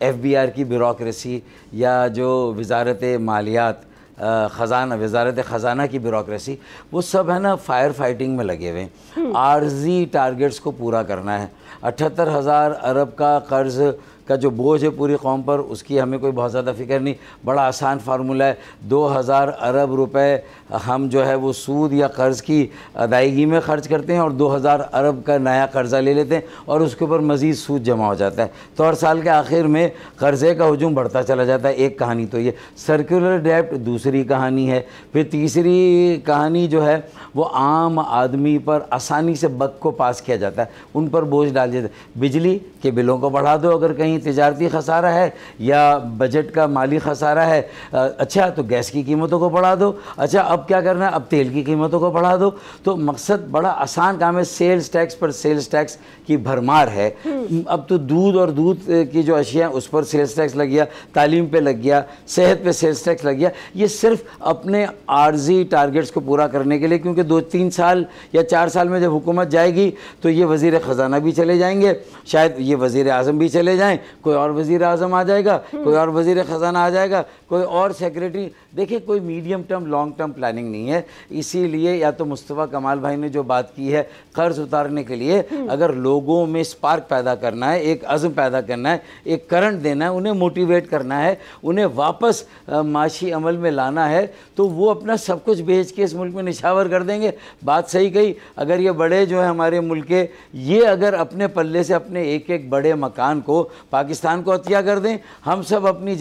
[SPEAKER 5] FBR की ब्यूरोक्रेसी या जो वज़ारत मालियात वज़ारत ख़ज़ाना की ब्यूरोक्रेसी, वो सब है ना फायर फाइटिंग में लगे हुए हैं। आर्जी टारगेट्स को पूरा करना है। 78,000 अरब का कर्ज़ का जो बोझ है पूरी कौम पर, उसकी हमें कोई बहुत ज़्यादा फ़िक्र नहीं। बड़ा आसान फार्मूला है, 2000 अरब रुपए हम जो है वो सूद या कर्ज़ की अदायगी में ख़र्च करते हैं, और 2000 अरब का नया कर्ज़ा ले लेते हैं, और उसके ऊपर मज़ीद सूद जमा हो जाता है। तो हर साल के आखिर में कर्ज़े का हजूम बढ़ता चला जाता है। एक कहानी तो ये सर्कुलर डेब्ट दूसरी कहानी है। फिर तीसरी कहानी जो है वो आम आदमी पर आसानी से बक को पास किया जाता है, उन पर बोझ डाल देता है। बिजली के बिलों को बढ़ा दो अगर कहीं तिजारती खसारा है या बजट का माली खसारा है, अच्छा तो गैस की कीमतों को बढ़ा दो, अच्छा अब क्या करना है, अब तेल की कीमतों को बढ़ा दो। तो मकसद बड़ा आसान काम है, सेल्स टैक्स पर सेल्स टैक्स की भरमार है। अब तो दूध और दूध की जो अशिया उस पर सेल्स टैक्स लग गया, तालीम पे लग गया, सेहत पे सेल्स टैक्स लग गया। ये सिर्फ अपने आर्जी टारगेट्स को पूरा करने के लिए, क्योंकि 2-3 साल या 4 साल में जब हुकूमत जाएगी तो ये वज़ीर ख़ज़ाना भी चले जाएंगे, शायद ये वज़ीर आज़म भी चले जाएँ, कोई और वज़ीर आज़म आ जाएगा, कोई और वज़ीर ख़जाना आ जाएगा, कोई और सेक्रेटरी। देखिए कोई medium term long term planning नहीं है। इसीलिए या तो मुस्तफ़ा कमाल भाई ने जो बात की है कर्ज़ उतारने के लिए, अगर लोगों में स्पार्क पैदा करना है, एक अज़्म पैदा करना है, एक करंट देना है, उन्हें मोटिवेट करना है, उन्हें वापस माशी अमल में लाना है, तो वो अपना सब कुछ बेच के इस मुल्क में निछावर कर देंगे। बात सही कही। अगर ये बड़े जो है हमारे मुल्क के, ये अगर अपने पल्ले से अपने एक एक बड़े मकान को पाकिस्तान को अतिया कर दें, हम सब अपनी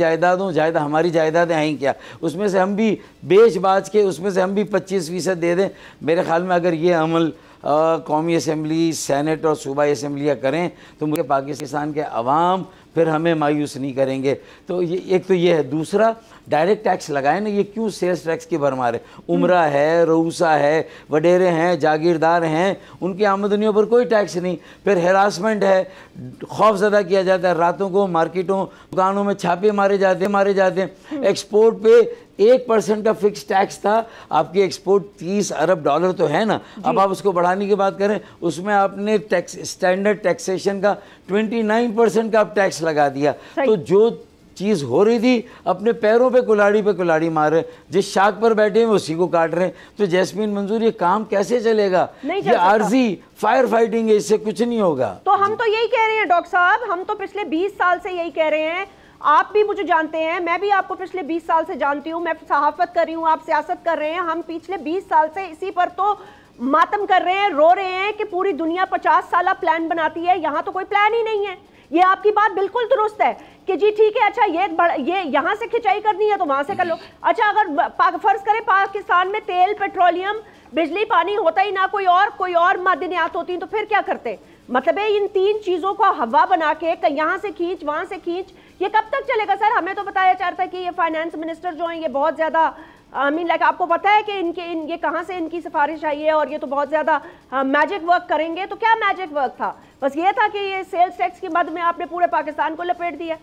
[SPEAKER 5] हमारी जायदादें हैं क्या, उसमें से हम भी बेच बाज के उसमें से हम भी 25% दे दें। मेरे ख्याल में अगर ये अमल कौमी असम्बली, सेनेट और सूबाई असम्बलियाँ करें तो मुझे पाकिस्तान के अवाम फिर हमें मायूस नहीं करेंगे। तो ये एक तो ये है। दूसरा, डायरेक्ट टैक्स लगाए ना, ये क्यों सेल्स टैक्स की भरमार है? उमरा है, रऊसा है, वडेरे हैं, जागीरदार हैं, उनकी आमदनियों पर कोई टैक्स नहीं। फिर हेरासमेंट है, खौफजदा किया जाता है, रातों को मार्केटों दुकानों में छापे मारे जाते हैं। एक्सपोर्ट पे 1% का फिक्स टैक्स था। आपकी एक्सपोर्ट $30 अरब तो है ना, अब आप उसको बढ़ाने की बात करें, उसमें आपने टैक्स स्टैंडर्ड टैक्सेशन का 29% का आप टैक्स लगा दिया। तो जो चीज़ हो रही थी अपने पैरों पे कुल्हाड़ी मार रहे, जिस शाख पर बैठे हैं उसी को काट रहे हैं। तो जैस्मीन मंजूर, ये काम कैसे चलेगा? ये आर्जी फायर फाइटिंग है, इससे कुछ नहीं होगा।
[SPEAKER 2] तो हम तो यही कह रहे हैं डॉक्टर साहब, हम तो पिछले 20 साल से यही कह रहे हैं। आप भी मुझे जानते हैं, मैं भी आपको पिछले 20 साल से जानती हूँ। मैं सहाफत कर रही हूँ, आप सियासत कर रहे हैं। हम पिछले 20 साल से इसी पर तो मातम कर रहे हैं, रो रहे हैं कि पूरी दुनिया 50 साल प्लान बनाती है, यहाँ तो कोई प्लान ही नहीं है। ये आपकी बात बिल्कुल दुरुस्त है कि जी ठीक है, अच्छा ये यहाँ से खिंचाई करनी है तो वहाँ से कर लो। अच्छा, अगर फर्ज करें पाकिस्तान में तेल, पेट्रोलियम, बिजली, पानी होता ही ना, कोई और मादनियात होती तो फिर क्या करते? मतलब है इन 3 चीज़ों को हवा बना के यहाँ से खींच, वहाँ से खींच, ये कब तक चलेगा सर? हमें तो बताया जा रहा था कि ये फाइनेंस मिनिस्टर जो हैं ये बहुत ज़्यादा आपको पता है कि ये कहाँ से इनकी सिफारिश आई है और ये तो बहुत ज़्यादा मैजिक वर्क करेंगे। तो क्या मैजिक वर्क था? बस ये था कि ये सेल्स टैक्स की मद में आपने पूरे पाकिस्तान को लपेट दिया।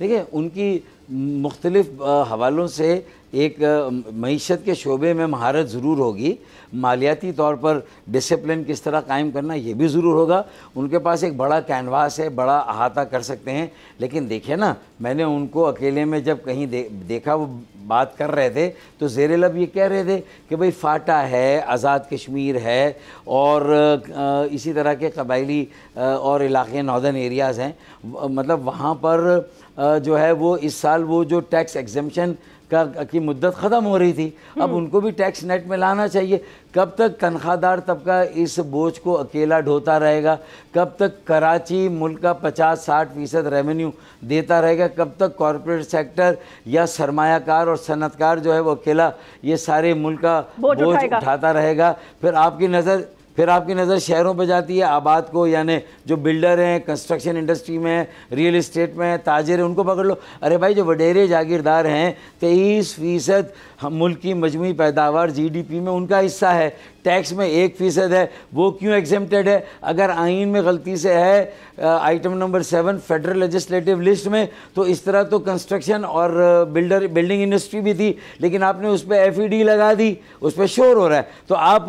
[SPEAKER 5] देखिए उनकी मुख्तलिफ हवालों से एक मईशत के शोबे में महारत ज़रूर होगी, मालियाती तौर पर डिसिप्लिन किस तरह कायम करना ये भी ज़रूर होगा। उनके पास एक बड़ा कैनवास है, बड़ा अहाता कर सकते हैं। लेकिन देखिए ना, मैंने उनको अकेले में जब कहीं देखा वो बात कर रहे थे तो ज़ेरे लब ये कह रहे थे कि भाई फाटा है, आज़ाद कश्मीर है और इसी तरह के कबायली और इलाके नॉर्दर्न एरियाज़ हैं, मतलब वहाँ पर जो है वो इस साल वो जो टैक्स एग्जेम्पशन की मुद्दत ख़त्म हो रही थी, अब उनको भी टैक्स नेट में लाना चाहिए। कब तक तनख्वाहदार तबका इस बोझ को अकेला ढोता रहेगा? कब तक कराची मुल्क का 50-60% रेवेन्यू देता रहेगा? कब तक कॉरपोरेट सेक्टर या सरमायाकार और सनतकार जो है वो अकेला ये सारे मुल्क का बोझ उठाता रहेगा? फिर आपकी नज़र शहरों पे जाती है, आबाद को, यानी जो बिल्डर हैं, कंस्ट्रक्शन इंडस्ट्री में, रियल इस्टेट में ताजिर हैं, उनको पकड़ लो। अरे भाई, जो वडेरे जागीरदार हैं 23% मुल्क की मजमूई पैदावार GDP में उनका हिस्सा है, टैक्स में 1% है, वो क्यों एग्जेम्प्टेड है? अगर आइन में गलती से है item number 7 federal legislative list में, तो इस तरह तो कंस्ट्रक्शन और बिल्डिंग इंडस्ट्री भी थी, लेकिन आपने उस पर FED लगा दी, उस पर शोर हो रहा है। तो आप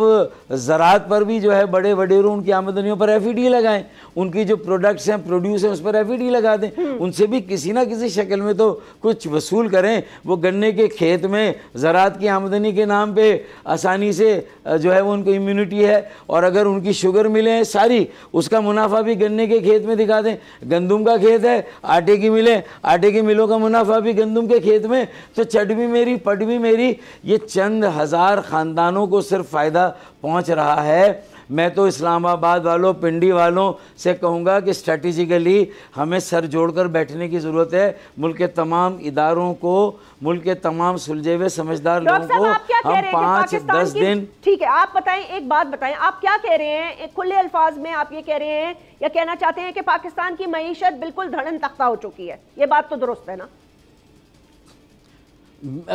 [SPEAKER 5] ज़राअत पर भी जो है बड़े वडेरों उनकी आमदनियों पर FED लगाएं, उनकी जो प्रोडक्ट्स हैं, प्रोड्यूस हैं, उस पर FED लगा दें, उनसे भी किसी ना किसी शक्ल में तो कुछ वसूल करें। वो गन्ने के खेत में ज़राअत की आमदनी के नाम पे आसानी से जो है वो उनको इम्यूनिटी है, और अगर उनकी शुगर मिले सारी, उसका मुनाफा भी गन्ने के खेत में दिखा दें। गंदुम का खेत है, आटे की मिलें, आटे की मिलों का मुनाफा भी गंदुम के खेत में, तो चट भी मेरी पट भी मेरी। ये चंद हज़ार ख़ानदानों को सिर्फ फ़ायदा पहुँच रहा है। मैं तो इस्लामाबाद वालों, पिंडी वालों से कहूँगा कि स्ट्रेटेजिकली हमें सर जोड़कर बैठने की ज़रूरत है। मुल्क के तमाम इदारों को, मुल्क के तमाम सुलझे हुए समझदार लोगों को हम 5-10 दिन।
[SPEAKER 2] ठीक है, आप बताएं, एक बात बताएं, आप क्या कह रहे हैं? एक खुले अल्फाज में आप ये कह रहे हैं या कहना चाहते हैं कि पाकिस्तान की मईशत बिल्कुल धड़न तख्ता हो चुकी है? ये बात तो दुरुस्त है ना?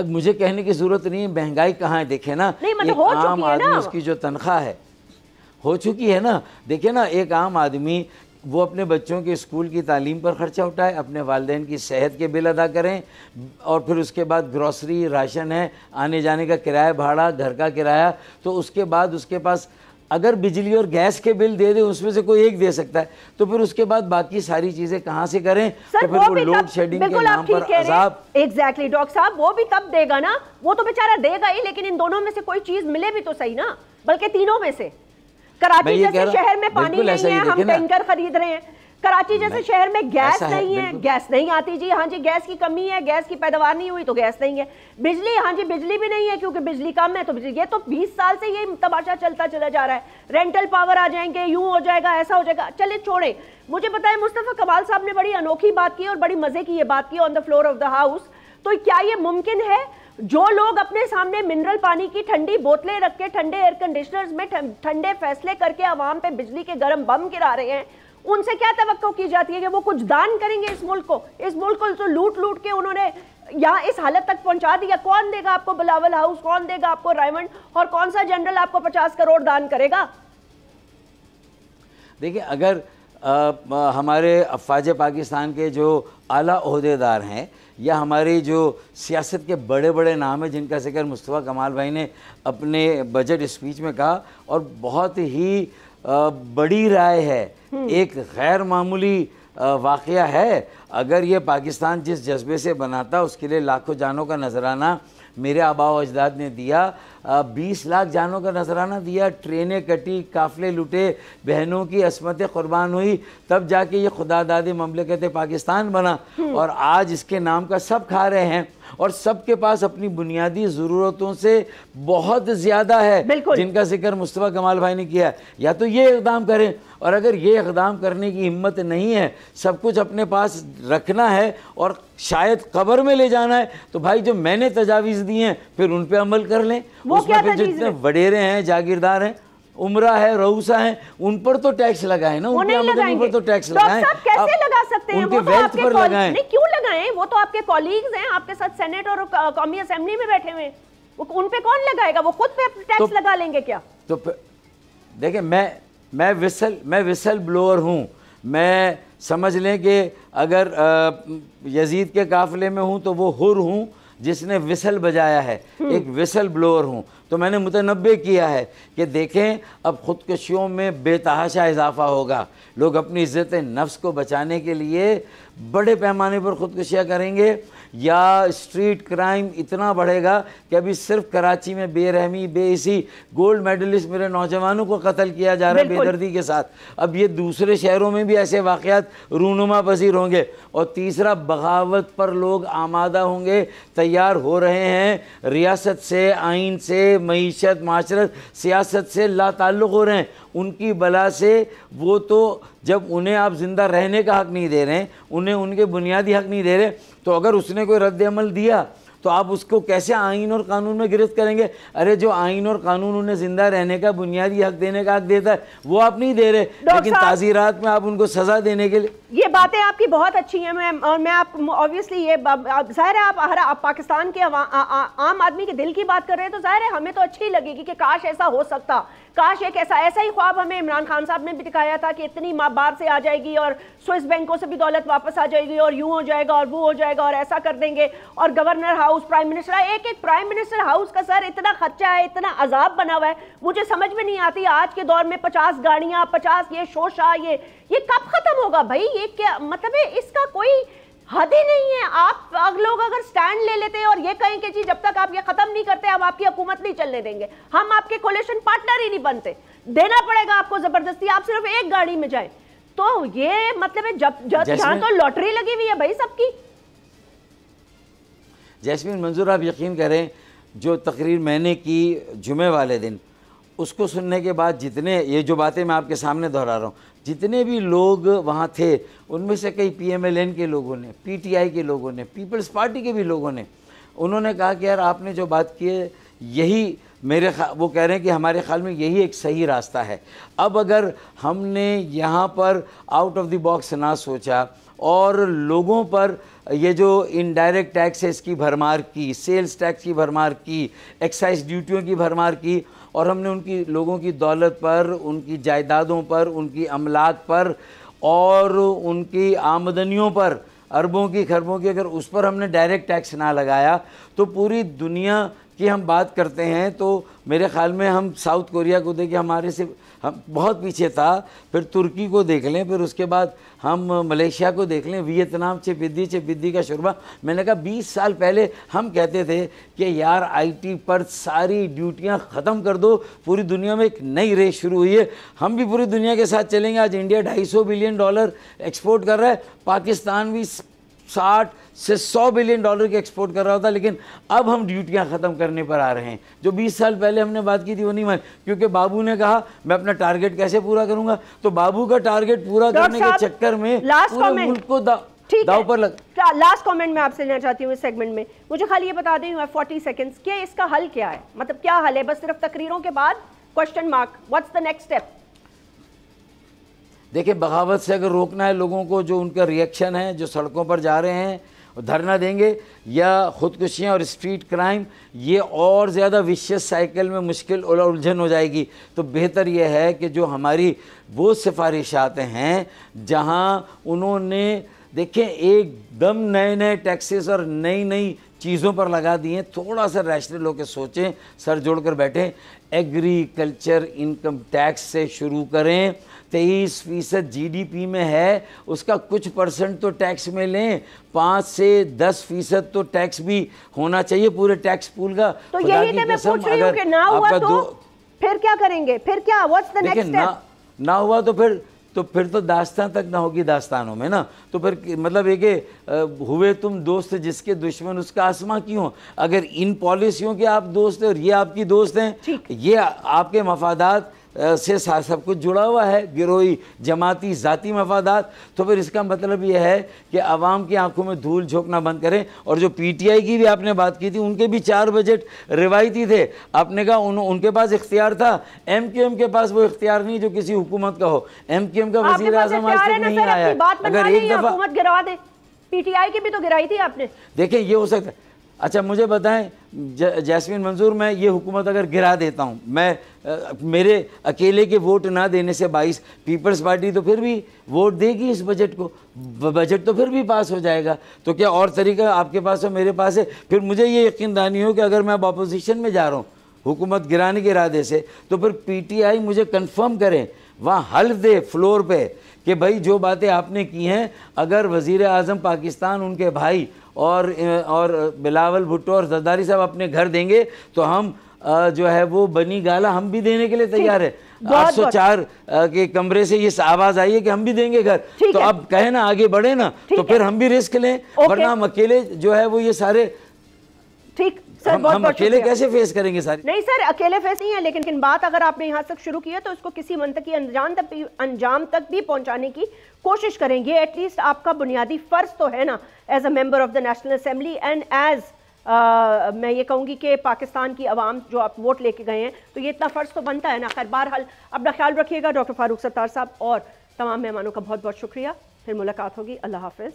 [SPEAKER 5] मुझे कहने की ज़रूरत नहीं है। महंगाई कहाँ है, देखे ना,
[SPEAKER 2] मतलब
[SPEAKER 5] एक आम आदमी उसकी जो तनख्वाह है हो चुकी है ना। देखिए ना, एक आम आदमी वो अपने बच्चों के स्कूल की तालीम पर ख़र्चा उठाए, अपने वालिदैन की सेहत के बिल अदा करें, और फिर उसके बाद ग्रॉसरी, राशन है, आने जाने का किराया भाड़ा, घर का किराया, तो उसके बाद उसके पास अगर बिजली और गैस के बिल दे दे, उसमें से कोई एक दे सकता है, तो फिर उसके बाद बाकी सारी चीजें कहाँ से करें? तो फिर वो लोड शेडिंग के नाम पर अजाब।
[SPEAKER 2] एग्जैक्टली डॉक्टर साहब, वो भी तब देगा ना, वो तो बेचारा देगा ही, लेकिन इन दोनों में से कोई चीज मिले भी तो सही ना, बल्कि तीनों में से। कराची जैसे शहर में पानी नहीं है, हम टैंकर खरीद रहे हैं। कराची जैसे शहर में गैस नहीं है, गैस नहीं आती जी, हाँ जी गैस की कमी है, गैस की पैदावार नहीं हुई तो गैस नहीं है। बिजली, हाँ जी बिजली भी नहीं है क्योंकि बिजली कम है, तो बिजली, ये तो 20 साल से ये तमाशा चलता चला जा रहा है। रेंटल पावर आ जाएंगे, यूं हो जाएगा, ऐसा हो जाएगा। चलिए छोड़े, मुझे बताएं मुस्तफा कमाल साहब ने बड़ी अनोखी बात की और बड़ी मजे की ये बात की on the floor of the house. तो क्या ये मुमकिन है जो लोग अपने सामने मिनरल पानी की ठंडी बोतलें रख के, ठंडे एयर कंडीशनर्स में ठंडे फैसले करके आवाम पे बिजली के गर्म बम गिरा रहे हैं, उनसे क्या तवक्को की जाती है कि वो कुछ दान करेंगे इस मुल्क को? इस मुल्क को जो लूट लूट के उन्होंने यहाँ इस हालत तक पहुंचा दिया, कौन देगा आपको बिलावल हाउस, कौन देगा आपको रायमंड, और कौन सा जनरल आपको 50 करोड़ दान करेगा?
[SPEAKER 5] देखिए, अगर हमारे अफवाज पाकिस्तान के जो आला ओहदेदार हैं या हमारी जो सियासत के बड़े बड़े नाम हैं, जिनका जिक्र मुस्तफ़ा कमाल भाई ने अपने बजट स्पीच में कहा, और बहुत ही बड़ी राय है, एक गैर मामूली वाक़या है। अगर ये पाकिस्तान जिस जज्बे से बनाता, उसके लिए लाखों जानों का नजराना मेरे आबा व अजदाद ने दिया, 20 लाख जानों का नजराना दिया, ट्रेनें कटी, काफ़िले लुटे, बहनों की असमतें कुर्बान हुई, तब जाके ये खुदादादी ममलकत पाकिस्तान बना। और आज इसके नाम का सब खा रहे हैं, और सबके पास अपनी बुनियादी ज़रूरतों से बहुत ज़्यादा है, जिनका जिक्र मुस्तफ़ा कमाल भाई ने किया। या तो ये इक़दाम करें, और अगर ये इक़दाम करने की हिम्मत नहीं है, सब कुछ अपने पास रखना है और शायद कब्र में ले जाना है, तो भाई जो मैंने तजावीज़ दी हैं फिर उन पे अमल कर लें। उसमें फिर जितने वडेरे हैं, जागीरदार हैं, उमरा है, रऊसा है, उन पर तो टैक्स लगाए ना, उनकी आमदनी पर तो टैक्स लगाएं।
[SPEAKER 2] कैसे लगा सकते हैं?
[SPEAKER 5] उनके वेल्थ पर लगाएं।
[SPEAKER 2] नहीं, क्यों लगाएं? वो तो आपके कॉलीग्स हैं, आपके साथ सेनेट और कौमी असेंबली में बैठे हुए, उन पे कौन लगाएगा? वो खुद पे टैक्स लगा लेंगे क्या? तो
[SPEAKER 5] देखिए, मैं विसल ब्लोअर हूँ। मैं समझ लें कि अगर यजीद के काफिले में हूँ तो वो हुर हूँ जिसने विसल बजाया है, एक विसल ब्लोअर हूँ। तो मैंने मुतनब्बे किया है कि देखें, अब ख़ुदकुशियों में बेतहाशा इजाफा होगा। लोग अपनी इज़्ज़त नफ्स को बचाने के लिए बड़े पैमाने पर ख़ुदकुशियाँ करेंगे, या स्ट्रीट क्राइम इतना बढ़ेगा कि अभी सिर्फ कराची में बेरहमी, बेइसी, गोल्ड मेडलिस्ट मेरे नौजवानों को कत्ल किया जा रहा है बेदर्दी के साथ। अब ये दूसरे शहरों में भी ऐसे वाक़यात रूनुमा पसीर होंगे। और तीसरा, बगावत पर लोग आमादा होंगे, तैयार हो रहे हैं। रियासत से, आइन से, मईशत, माशरत, सियासत से लाताल्लुक़ हो रहे हैं। उनकी बला से वो तो, जब उन्हें आप ज़िंदा रहने का हक़ नहीं दे रहे हैं, उन्हें उनके बुनियादी हक़ नहीं दे रहे, तो अगर उसने कोई रद्द अमल दिया तो आप उसको कैसे आइन और कानून में गिरफ्त करेंगे? अरे जो आइन और कानून उन्हें जिंदा रहने का, बुनियादी हक देने का हक देता है, वो आप नहीं दे रहे, लेकिन ताज़ीरात में आप उनको सजा देने के लिए।
[SPEAKER 2] ये बातें आपकी बहुत अच्छी हैं। मैं आप ऑब्वियसली ये जाहिर है आप पाकिस्तान के आम आदमी के दिल की बात कर रहे हैं, तो जाहिर है हमें तो अच्छी लगेगी कि काश ऐसा हो सकता, काश एक ऐसा ही ख्वाब हमें इमरान खान साहब ने भी दिखाया था कि इतनी बाहर से आ जाएगी और स्विस बैंकों से भी दौलत वापस आ जाएगी और यूं हो जाएगा और वो हो जाएगा और ऐसा कर देंगे। और गवर्नर हाउस, प्राइम मिनिस्टर, एक प्राइम मिनिस्टर हाउस का सर इतना खर्चा है, इतना अजाब बना हुआ है, मुझे समझ में नहीं आती आज के दौर में 50 गाड़ियां, 50 ये शोशा, ये कब खत्म होगा भाई? ये क्या मतलब है? इसका कोई हद ही नहीं है। आप लोग अगर स्टैंड ले लेते हैं और ये कहें कि जी जब तक आप ये खत्म नहीं करते हम आपकी हुकूमत नहीं चलने देंगे, हम आपके कोलिशन पार्टनर ही नहीं बनते, देना पड़ेगा आपको जबरदस्ती, आप सिर्फ एक गाड़ी में जाएं, तो ये मतलब है जहां तो लॉटरी लगी हुई है भाई सबकी।
[SPEAKER 5] जैस्मीन मंजूर, आप यकीन करें, जो तकरीर मैंने की जुमे वाले दिन, उसको सुनने के बाद जितने, ये जो बातें मैं आपके सामने दोहरा रहा हूँ, जितने भी लोग वहाँ थे, उनमें से कई PMLN के लोगों ने, PTI के लोगों ने, पीपल्स पार्टी के भी लोगों ने, उन्होंने कहा कि यार आपने जो बात की है, यही वो कह रहे हैं कि हमारे ख्याल में यही एक सही रास्ता है। अब अगर हमने यहाँ पर आउट ऑफ द बॉक्स ना सोचा और लोगों पर ये जो इनडायरेक्ट टैक्सेस की भरमार की, सेल्स टैक्स की भरमार की, एक्साइज ड्यूटियों की भरमार की, और हमने उनकी लोगों की दौलत पर, उनकी जायदादों पर, उनकी अमलाक पर और उनकी आमदनियों पर, अरबों की खरबों की, अगर उस पर हमने डायरेक्ट टैक्स ना लगाया तो पूरी दुनिया की हम बात करते हैं तो मेरे ख्याल में हम साउथ कोरिया को देखें, हमारे से हम बहुत पीछे था, फिर तुर्की को देख लें, फिर उसके बाद हम मलेशिया को देख लें, वियतनाम चिपिद्दी का शुरबा। मैंने कहा 20 साल पहले हम कहते थे कि यार IT पर सारी ड्यूटियां ख़त्म कर दो, पूरी दुनिया में एक नई रेस शुरू हुई है, हम भी पूरी दुनिया के साथ चलेंगे। आज इंडिया $250 बिलियन एक्सपोर्ट कर रहा है, पाकिस्तान भी 60 से 100 बिलियन डॉलर के एक्सपोर्ट कर रहा होता, लेकिन अब हम ड्यूटियां ख़त्म करने पर आ रहे हैं। जो 20 साल पहले हमने बात की थी वो नहीं मान, क्योंकि बाबू ने कहा मैं अपना टारगेट कैसे पूरा करूंगा, तो बाबू का टारगेट पूरा करने के चक्कर में पूरे मुल्क को दाव पर लग।
[SPEAKER 2] लास्ट कमेंट मैं आपसे लेना चाहती हूँ इस सेगमेंट में, मुझे खाली ये बता दें 40 सेकंड्स कि इसका हल क्या है, मतलब क्या हल है? बस सिर्फ तकरीरों के बाद question mark, what's the next step?
[SPEAKER 5] देखिए, बगावत से अगर रोकना है लोगों को, जो उनका रिएक्शन है, जो सड़कों पर जा रहे हैं धरना देंगे, या ख़ुदकुशियाँ और स्ट्रीट क्राइम, ये और ज़्यादा विशियस साइकिल में मुश्किल और उलझन हो जाएगी। तो बेहतर यह है कि जो हमारी वो सिफारिशात हैं जहाँ उन्होंने देखें एकदम नए नए टैक्सेस और नई नई चीज़ों पर लगा दिए, थोड़ा सा रैशनल होकर सोचें, सर जोड़कर बैठें। एग्रीकल्चर इनकम टैक्स से शुरू करें, 23% GDP में है, उसका कुछ परसेंट तो टैक्स में लें, 5 से 10% तो टैक्स भी होना चाहिए पूरे टैक्स पूल का।
[SPEAKER 2] तो यही तो मैं पूछ रही हूं कि ना हुआ तो फिर क्या करेंगे? फिर क्या, व्हाट्स द नेक्स्ट स्टेप?
[SPEAKER 5] ना हुआ तो फिर तो दास्तान तक ना होगी दास्तानों में ना, तो फिर मतलब एक हुए तुम दोस्त जिसके दुश्मन उसका आसमां क्यों? अगर इन पॉलिसियों के आप दोस्त हैं और ये आपकी दोस्त हैं, ये आपके मफादात से सब कुछ जुड़ा हुआ है, गिरोही जमाती ज़ाती मफादात, तो फिर इसका मतलब ये है कि आवाम की आंखों में धूल झोंकना बंद करें। और जो PTI की भी आपने बात की थी, उनके भी 4 बजट रिवायती थे, आपने कहा उनके पास इख्तियार था, MQM के पास वो इख्तियार नहीं जो किसी हुकूमत का हो। MQM का वज़ीर आज़म आज तक नहीं आया।
[SPEAKER 2] अगर एक दफ़ा हुकूमत गिरा दे, PTI की भी तो गिराई थी आपने।
[SPEAKER 5] देखें, ये हो सकता है। अच्छा मुझे बताएं जैस्मीन मंजूर, मैं ये हुकूमत अगर गिरा देता हूँ, मैं मेरे अकेले के वोट ना देने से 22 पीपल्स पार्टी तो फिर भी वोट देगी इस बजट को, बजट तो फिर भी पास हो जाएगा। तो क्या और तरीका आपके पास हो, मेरे पास है? फिर मुझे ये यकीन दहानी हो कि अगर मैं अब अपोजिशन में जा रहा हूँ हुकूमत गिराने के इरादे से, तो फिर PTI मुझे कंफर्म करें, वहाँ हल्फ दे फ्लोर पे कि भाई जो बातें आपने की हैं, अगर वज़ीर आज़म पाकिस्तान उनके भाई और बिलावल भुट्टो और जरदारी साहब अपने घर देंगे तो हम जो है वो बनी गाला हम भी देने के लिए तैयार है। 804 के कमरे से ये आवाज़ आई है कि हम भी देंगे घर, तो अब कहे ना आगे बढ़े ना, तो फिर हम भी रिस्क लें, वरना हम अकेले जो है वो ये सारे
[SPEAKER 2] ठीक सर,
[SPEAKER 5] हम अकेले कैसे फेस करेंगे सारी?
[SPEAKER 2] नहीं सर, अकेले फेस नहीं है, लेकिन बात अगर आपने यहाँ तक शुरू की है तो इसको किसी मंतकी अंजाम तक भी पहुंचाने की कोशिश करेंगे। एटलीस्ट आपका बुनियादी फर्ज तो है ना, as a member of the National Assembly and as मैं ये कहूँगी कि पाकिस्तान की आवाम जो आप वोट लेके गए हैं, तो ये इतना फ़र्ज़ तो बनता है ना। खैर बहरहाल अपना ख्याल रखिएगा। डॉक्टर फारूक सत्तार साहब और तमाम मेहमानों का बहुत बहुत शुक्रिया। फिर मुलाकात होगी। अल्लाह हाफ़िज़।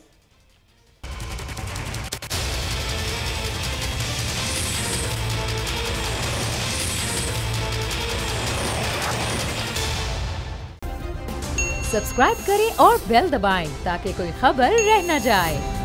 [SPEAKER 1] सब्सक्राइब करें और बेल दबाएं ताकि कोई खबर रह न जाए।